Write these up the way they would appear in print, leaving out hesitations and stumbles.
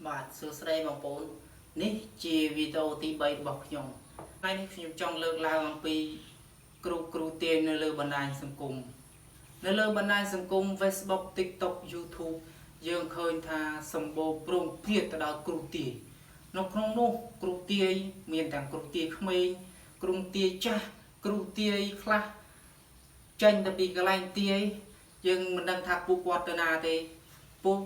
បាទសួស្តីបងប្អូននេះជាវីដេអូទី3របស់ខ្ញុំថ្ងៃនេះខ្ញុំចង់លើកឡើងអំពីគ្រូទាយនៅលើបណ្ដាញសង្គមនៅលើបណ្ដាញសង្គម Facebook TikTok YouTube យើងឃើញថាសម្បូរព្រមព្រៀងទៅដល់គ្រូទាយនៅក្នុងនោះគ្រូទាយមានទាំងគ្រូទាយក្មេងគ្រូទាយចាស់គ្រូទាយខ្លះចេញទៅពីកន្លែងទាយយើងមិនដឹងថាពួកគាត់ទៅណាទេពួក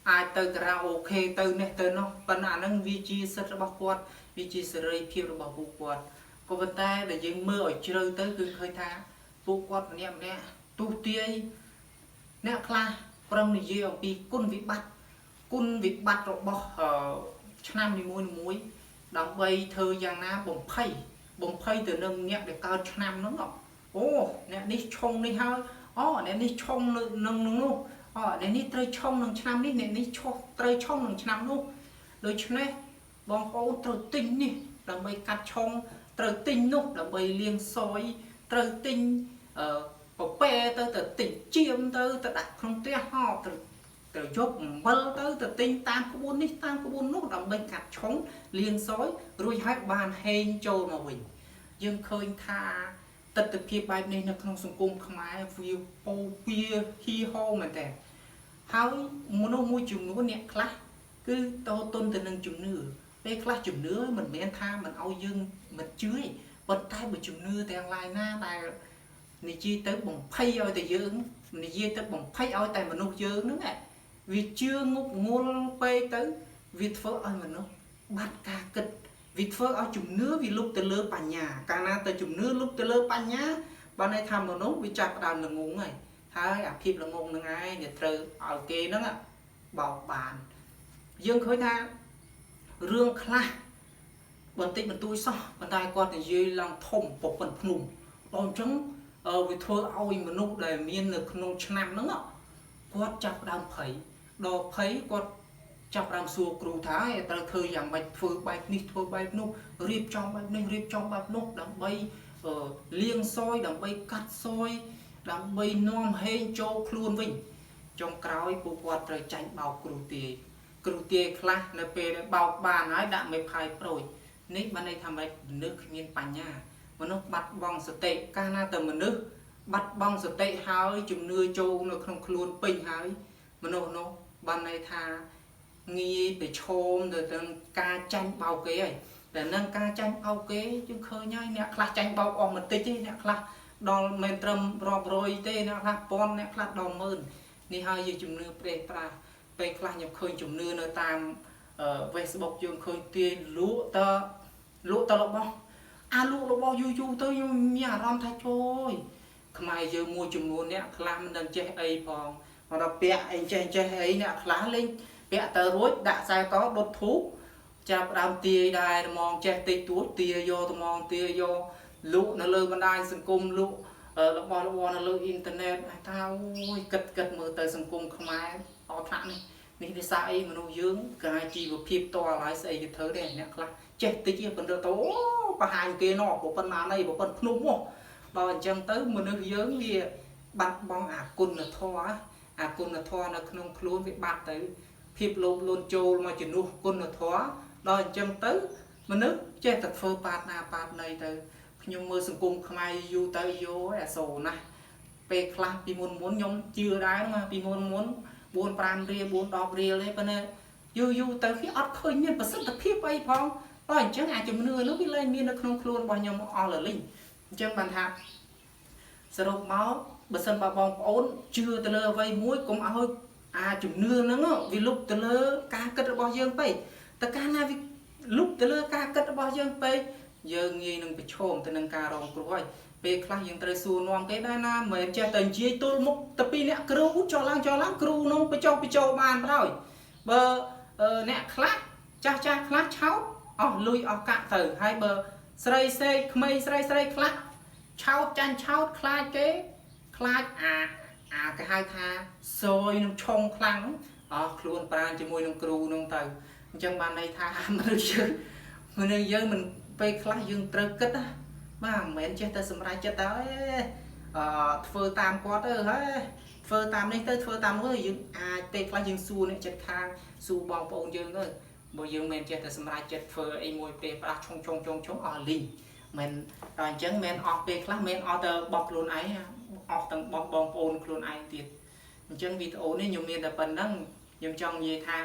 អាចទៅការ៉ាអូខេទៅនេះទៅនោះប៉ុន្តែអាហ្នឹងវាជាសិទ្ធិរបស់គាត់វាជាសេរីភាពរបស់ពួកគាត់ក៏ប៉ុន្តែដែលយើងមើលឲ្យជ្រៅទៅគឺឃើញថាពួកគាត់ម្នាក់ទូទាយអ្នកខ្លះប្រឹងនិយាយអំពីគុណវិបត្តិរបស់ឆ្នាំនីមួយដើម្បីធ្វើយ៉ាងណាបំភ័យទៅនឹងអ្នកដែលកើតឆ្នាំហ្នឹងអូអ្នកនេះឆុងនេះហើយអូអ្នកនេះឆុងនឹងនោះអ្នកនេះត្រូវឆុងនឹងឆ្នាំនេះអ្នកនេះត្រូវឆុងនឹងឆ្នាំនោះដូច្នេះបងប្អូនត្រូវទិញនេះដើម្បីកាត់ឆុងត្រូវទិញនោះដើម្បីលាងសយត្រូវទិញពពែទៅទិញជៀមទៅដាក់ក្នុងផ្ទះត្រូវយកអំបិលទៅទិញតាមក្បួននេះតាមក្បួននោះដើម្បីកាត់ឆុងលាងសយរួចហើយបានហេងចូលមកវិញយើងឃើញថាទស្សនវិជ្ជាបែបនេះនៅក្នុងសង្គមខ្មែរវាពោពាហ៊ីហោមែនតើហើយមនុស្សមួយចំនួនអ្នកខ្លះគឺតទន់ទៅនឹងជំនឿពេលខ្លះជំនឿមិនមែនថាមិនឲ្យយើងមិនជឿទេប៉ុន្តែបើជំនឿទាំងឡាយណាដែលនិយាយទៅបំភ័យឲ្យតែយើងនិយាយទៅបំភ័យឲ្យតែមនុស្សយើងហ្នឹងវាជឿងប់ងល់ពេកទៅវាធ្វើឲ្យមនុស្សបាត់ការគិតវាធ្វើឲ្យជំនឿវាលុបទៅលើបញ្ញាកាលណាទៅជំនឿលុបទៅលើបញ្ញាបានន័យថាមនុស្សវាចាប់ផ្ដើមល្ងងហើយអាភាពល្ងងហ្នឹងឯងវាត្រូវឲ្យគេហ្នឹងបោកបានយើងឃើញថារឿងខ្លះបន្តិចបន្តួចសោះប៉ុន្តែគាត់និយាយឡើងធំពប៉ុនភ្នំដល់អញ្ចឹងវាធ្វើឲ្យមនុស្សដែលមាននៅក្នុងឆ្នាំហ្នឹងគាត់ចាប់ផ្ដើមភ័យដល់ភ័យគាត់ចាប់ផ្ដើមសួរគ្រូថាត្រូវធ្វើយ៉ាងម៉េចធ្វើបែបនេះធ្វើបែបនោះរៀបចំបែបនេះរៀបចំបែបនោះដើម្បីលាងសយដើម្បីកាត់សយដើម្បីនាំហេងចូលខ្លួនវិញចុងក្រោយពួកគាត់ត្រូវចាញ់បោកគ្រូទាយខ្លះនៅពេលដែលបោកបានហើយដាក់មេផាយប្រូចនេះបានន័យថាមនុស្សគ្មានបញ្ញាមនុស្សបាត់បង់សតិកាលណាតែមនុស្សបាត់បង់សតិហើយជំនឿចូលនៅក្នុងខ្លួនពេញហើយមនុស្សនោះបានន័យថាងាយប្រឈមទៅនឹងការចាញ់បោកគេហើយតែនឹងការចាញ់បោកគេយើងឃើញហើយអ្នកខ្លះចាញ់បោកអស់បន្តិចទេអ្នកខ្លះដល់មិនត្រឹមរាប់រយទេអ្នកខ្លះពាន់អ្នកខ្លះដល់ម៉ឺននេះហើយជាជំនឿប្រេះប្រាស់ពេលខ្លះខ្ញុំឃើញជំនឿនៅតាម Facebook យើងឃើញទាយលក់តរបស់លក់របស់យូរទៅខ្ញុំមានអារម្មណ៍ថាជួយខ្មែរយើងមួយចំនួនអ្នកខ្លះមិនដឹងចេះអីផងមកដល់ពាក់អីចេះអីអ្នកខ្លះលេងពាក់ទៅរួចដាក់ខ្សែកដុតធូបចាប់ដើមទាយដែរត្មងចេះតិចតួចទាយយកត្មងទាយយកលក់នៅលើបណ្ដាញសង្គមលក់របស់នៅលើអ៊ីនធឺណិតថាអូយគិតមើលទៅសង្គមខ្មែរអត់ថ្នាក់នេះភាសាអីមនុស្សយើងកាយជីវភាពតឲ្យស្អីគេធ្វើដែរអ្នកខ្លះចេះតិចប៉ុន្តែទៅអូបង្ហាញគេណោះប៉ុណ្ណាណីប៉ុណ្ណភ្នំមកដល់អញ្ចឹងទៅមនុស្សយើងវាបាត់បង់អាគុណធម៌នៅក្នុងខ្លួនវាបាត់ទៅភាពលោភលន់ចូលមកជំនួសគុណធម៌ដល់អញ្ចឹងទៅមនុស្សចេះតែធ្វើបាតណាបាតណីទៅខ្ញុំមើលសង្គមខ្មែរយូរទៅយោអាសូរណាស់ពេលខ្លះពីមុនខ្ញុំជឿដែរណាពីមុន4-5 រៀល 4-10 រៀលទេប៉ុន្តែយូរទៅគេអត់ឃើញមានប្រសិទ្ធភាពអីផងបើអញ្ចឹងអាចជំនឿនោះវាលែងមាននៅក្នុងខ្លួនរបស់ខ្ញុំអស់លលីងអញ្ចឹងបានថាសរុបមកបើសិនបើបងប្អូនជឿទៅលើអ្វីមួយកុំឲ្យជំនឿហ្នឹងវាលុបទៅលើការគិតរបស់យើងពេកតែកាលណាវាលុបទៅលើការគិតរបស់យើងពេកយើងងាយនឹងប្រឈមទៅនឹងការរងគ្រោះហើយពេលខ្លះយើងត្រូវសួរនាំគេដែរណាមិនចេះតែនិយាយទល់មុខទៅពីអ្នកគ្រូចុះឡើងគ្រូនោះបញ្ចុះបានបណ្ដោយបើអ្នកខ្លះចាស់ខ្លះឆោតអស់លុយអស់កាក់ទៅហើយបើស្រីសេកក្មេងស្រីខ្លះឆោតចាញ់ឆោតខ្លាចគេខ្លាចគេហៅថាសយនឹងឆុងខ្លាំងអស់ខ្លួនប្រានជាមួយនឹងគ្រូនោះទៅអញ្ចឹងបានន័យថាមនុស្សយើងមិនពេលខ្លះយើងត្រូវគិតណាបាទមិនមែនចេះតែសម្រេចចិត្តទៅធ្វើតាមគាត់ទៅហើយ ធ្វើតាមនេះទៅធ្វើតាមនោះយើងអាចពេលខ្លះយើងសួរអ្នកចិត្តខាងសួរបងប្អូនយើងទៅបើយើងមិនចេះតែសម្រាប់ចិត្តធ្វើអីមួយពេលផ្ដាស់ឆុងអស់លីងមិនដល់អញ្ចឹងមិនអស់ពេលខ្លះមិនអស់ទៅបោះខ្លួនឯងអស់ទាំងបងប្អូនខ្លួនឯងទៀតអញ្ចឹងវីដេអូនេះខ្ញុំមានតែប៉ុណ្្នឹងខ្ញុំចង់និយាយថា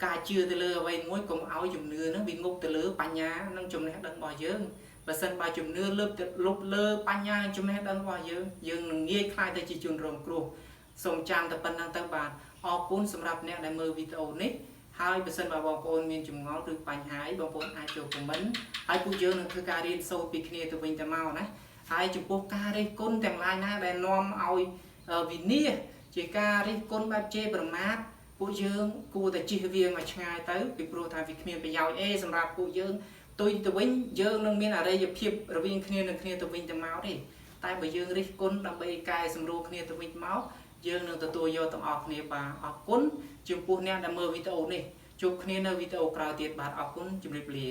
ការជឿទៅលើអ្វីមួយកុំឲ្យជំនឿហ្នឹងវាងប់ទៅលើបញ្ញានិងចំណេះដឹងរបស់យើងបើសិនបើជំនឿលើបលើបញ្ញានិងចំណេះដឹងរបស់យើងនឹងងាយខ្លាចទៅជាជនរងគ្រោះសូមចាំតែប៉ុណ្្នឹងទៅបាទអរគុណសម្រាប់អ្នកដែលមើលវីដេអូនេះហើយបើសិនបើបងប្អូនមានចម្ងល់ឬបញ្ហាបងប្អូនអាចចូលខមមិនហើយពួកយើងនឹងធ្វើការរៀនសូត្រពីគ្នាទៅវិញទៅមកណាហើយចំពោះការរិះគន់ទាំងឡាយណាដែលនាំឲ្យវិនាសជាការរិះគន់បែបជេរប្រមាថពួកយើងគួរតែជិះវាងឲ្យឆ្ងាយទៅពីព្រោះថាវាគ្មានប្រយោជន៍អីសម្រាប់ពួកយើងទុយទៅវិញយើងនឹងមានអរិយភាពរវាងគ្នានឹងគ្នាទៅវិញទៅមកទេតែបើយើងរិះគន់ដើម្បីកែសម្រួលគ្នាទៅវិញមកយើងនឹងទទួលយកទាំងអស់គ្នាបាទអរគុណចំពោះអ្នកដែលមើលវីដេអូនេះជួបគ្នានៅវីដេអូក្រោយទៀតបាទអរគុណជម្រាបលា